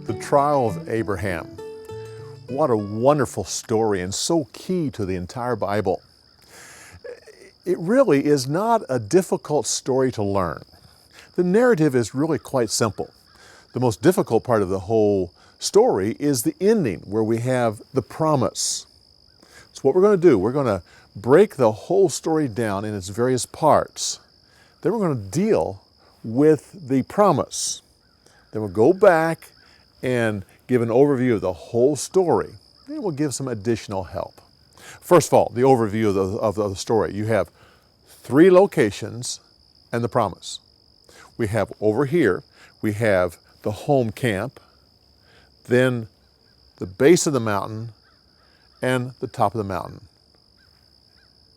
The trial of Abraham. What a wonderful story and so key to the entire Bible. It really is not a difficult story to learn. The narrative is really quite simple. The most difficult part of the whole story is the ending, where we have the promise. So what we're going to do, we're going to break the whole story down in its various parts. Then we're going to deal with the promise. Then we'll go back and give an overview of the whole story. Then we'll give some additional help. First of all, the overview of the story. You have 3 locations and the promise. We have over here, we have the home camp, then the base of the mountain, and the top of the mountain,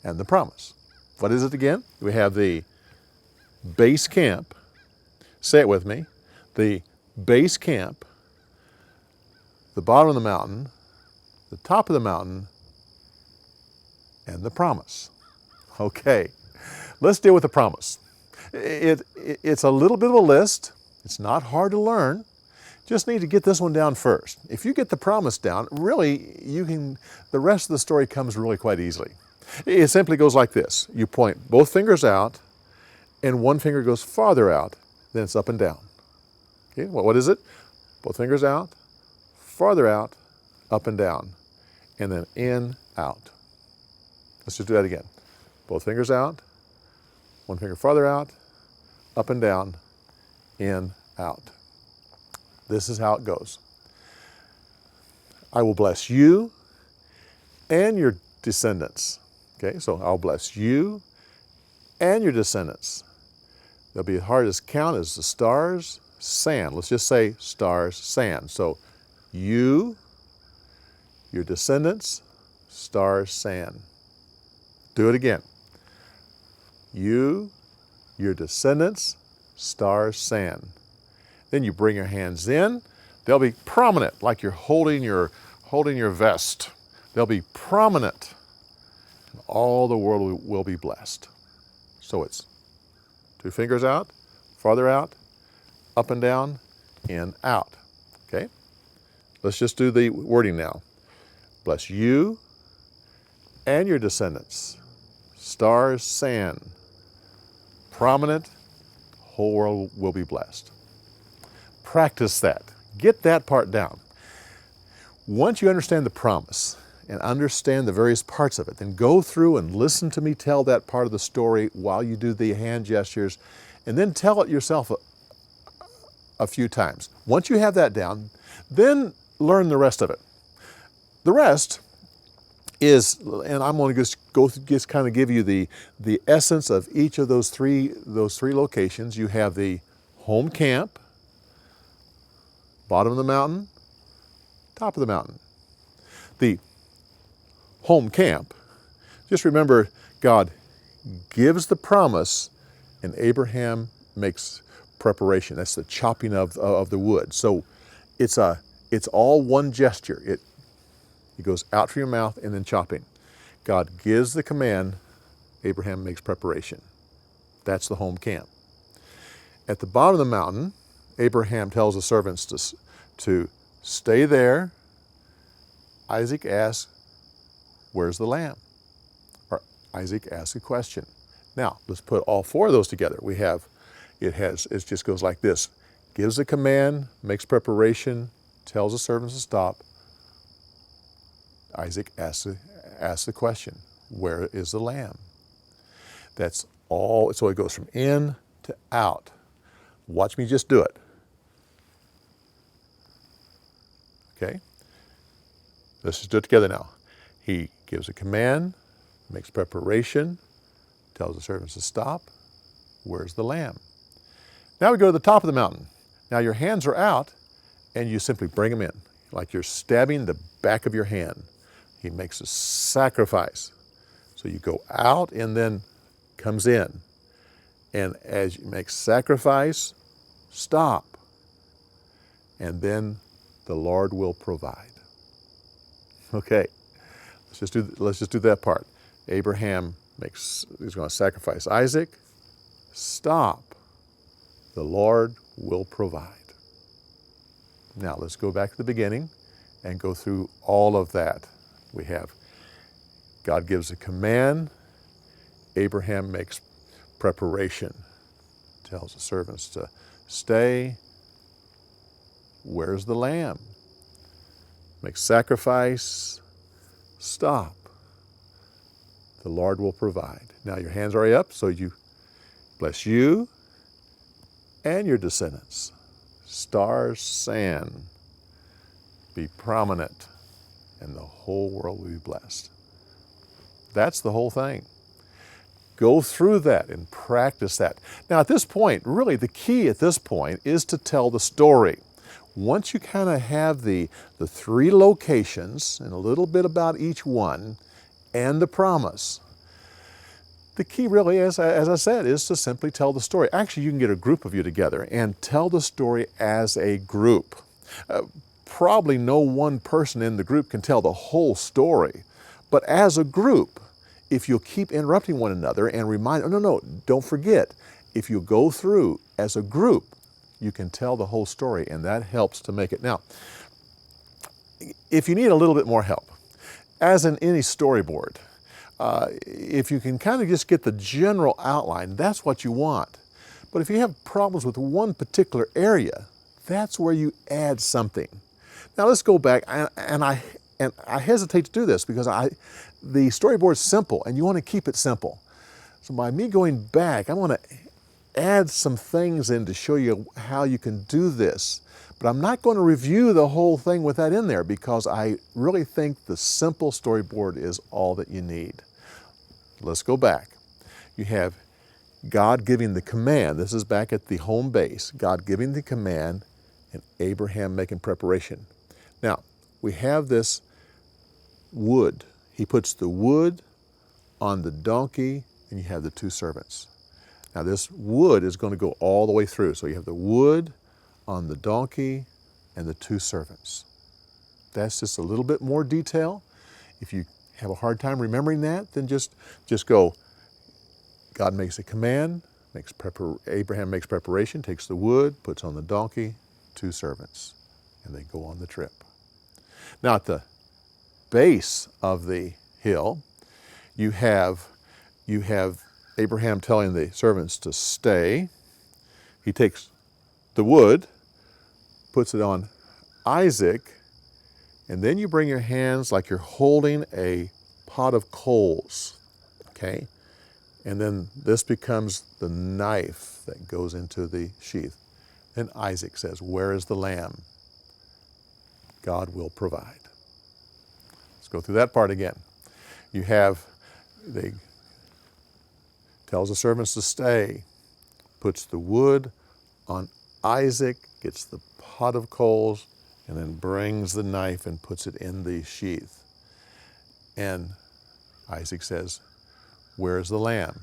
and the promise. What is it again? We have the base camp. Say it with me. The base camp, the bottom of the mountain, the top of the mountain, and the promise. Okay, let's deal with the promise. It's a little bit of a list. It's not hard to learn. Just need to get this one down first. If you get the promise down, really, the rest of the story comes really quite easily. It simply goes like this. You point both fingers out, and one finger goes farther out, then it's up and down. Okay, what is it? Both fingers out, farther out, up and down, and then in, out. Let's just do that again. Both fingers out, one finger farther out, up and down, in, out. This is how it goes. I will bless you and your descendants. Okay, so I'll bless you and your descendants. They'll be as hard to count as the stars, sand. Let's just say stars, sand. So you, your descendants, stars, sand. Do it again. You, your descendants, stars, sand. Then you bring your hands in. They'll be prominent, like you're holding your vest. They'll be prominent. All the world will be blessed. So it's 2 fingers out, farther out, up and down, in, out. Okay? Let's just do the wording now. Bless you and your descendants. Stars, sand. Prominent, whole world will be blessed. Practice that. Get that part down. Once you understand the promise and understand the various parts of it, then go through and listen to me tell that part of the story while you do the hand gestures, and then tell it yourself a few times. Once you have that down, then learn the rest of it. The rest is, and I'm going to just kind of give you the essence of each of those three locations. You have the home camp, bottom of the mountain, top of the mountain. The home camp, just remember, God gives the promise and Abraham makes preparation. That's the chopping of the wood. So it's all one gesture. It goes out from your mouth and then chopping. God gives the command, Abraham makes preparation. That's the home camp. At the bottom of the mountain, Abraham tells the servants to stay there. Isaac asks, where's the lamb? Or Isaac asks a question. Now, let's put all 4 of those together. It just goes like this. Gives a command, makes preparation, tells the servants to stop. Isaac asks the question, where is the lamb? That's all. So it goes from in to out. Watch me just do it. Okay? Let's just do it together now. He gives a command, makes preparation, tells the servants to stop. Where's the lamb? Now we go to the top of the mountain. Now your hands are out and you simply bring them in, like you're stabbing the back of your hand. He makes a sacrifice. So you go out and then comes in. And as you make sacrifice, stop. And then the Lord will provide. Okay, let's just do that part. Abraham He's going to sacrifice Isaac. Stop. The Lord will provide. Now let's go back to the beginning and go through all of that. We have God gives a command. Abraham makes preparation. Tells the servants to stay. Where's the lamb? Makes sacrifice. Stop. The Lord will provide. Now your hands are already up, so you bless you and your descendants. Stars, sand, be prominent, and the whole world will be blessed. That's the whole thing. Go through that and practice that. Now at this point, really the key at this point is to tell the story. Once you kind of have the three locations and a little bit about each one and the promise, the key really, as I said, is to simply tell the story. Actually, you can get a group of you together and tell the story as a group. Probably no one person in the group can tell the whole story, but as a group, if you'll keep interrupting one another and remind, oh, no, don't forget, if you go through as a group, you can tell the whole story, and that helps to make it. Now, if you need a little bit more help, as in any storyboard, if you can kind of just get the general outline, that's what you want. But if you have problems with one particular area, that's where you add something. Now let's go back, and I hesitate to do this because the storyboard's simple, and you want to keep it simple. So by me going back, I want to add some things in to show you how you can do this. But I'm not going to review the whole thing with that in there because I really think the simple storyboard is all that you need. Let's go back. You have God giving the command. This is back at the home base. God giving the command and Abraham making preparation. Now, we have this wood. He puts the wood on the donkey, and you have the two servants. Now this wood is going to go all the way through. So you have the wood on the donkey and the two servants. That's just a little bit more detail. If you have a hard time remembering that, then just go, God makes a command, Abraham makes preparation, takes the wood, puts on the donkey, two servants, and they go on the trip. Now at the base of the hill, you have Abraham telling the servants to stay. He takes the wood, puts it on Isaac, and then you bring your hands like you're holding a pot of coals, okay? And then this becomes the knife that goes into the sheath. Then Isaac says, where is the lamb? God will provide. Let's go through that part again. You have, they tells the servants to stay, puts the wood on Isaac, gets the pot of coals, and then brings the knife and puts it in the sheath. And Isaac says, where's the lamb?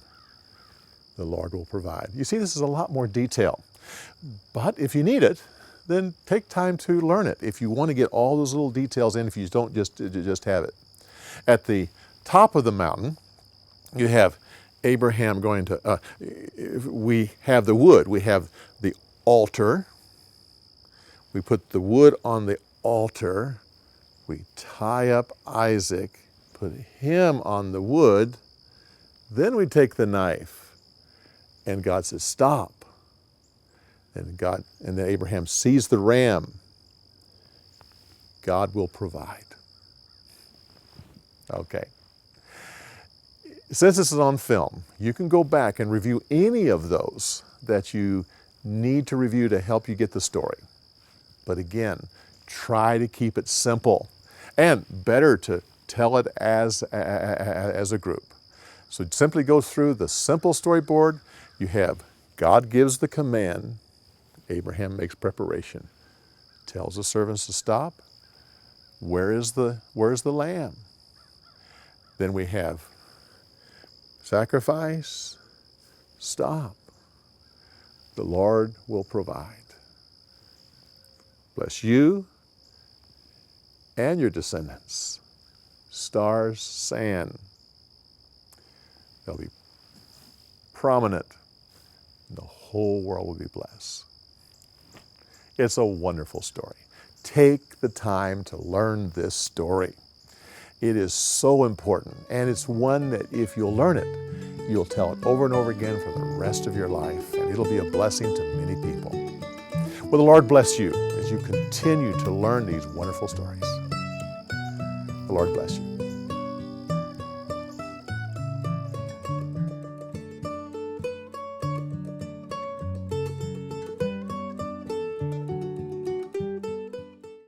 The Lord will provide. You see, this is a lot more detail. But if you need it, then take time to learn it. If you want to get all those little details in, if you don't just have it. At the top of the mountain, you have Abraham going to, we have the wood, we have the altar. We put the wood on the altar. We tie up Isaac, put him on the wood. Then we take the knife, and God says, stop. And then Abraham sees the ram. God will provide. Okay. Since this is on film, you can go back and review any of those that you need to review to help you get the story. But again, try to keep it simple, and better to tell it as a group. So simply go through the simple storyboard. You have God gives the command, Abraham makes preparation, tells the servants to stop. Where's the lamb? Then we have sacrifice, stop. The Lord will provide. Bless you and your descendants. Stars, sand. It'll be prominent. The whole world will be blessed. It's a wonderful story. Take the time to learn this story. It is so important, and it's one that if you'll learn it, you'll tell it over and over again for the rest of your life, and it'll be a blessing to many people. Well, the Lord bless you as you continue to learn these wonderful stories. The Lord bless you.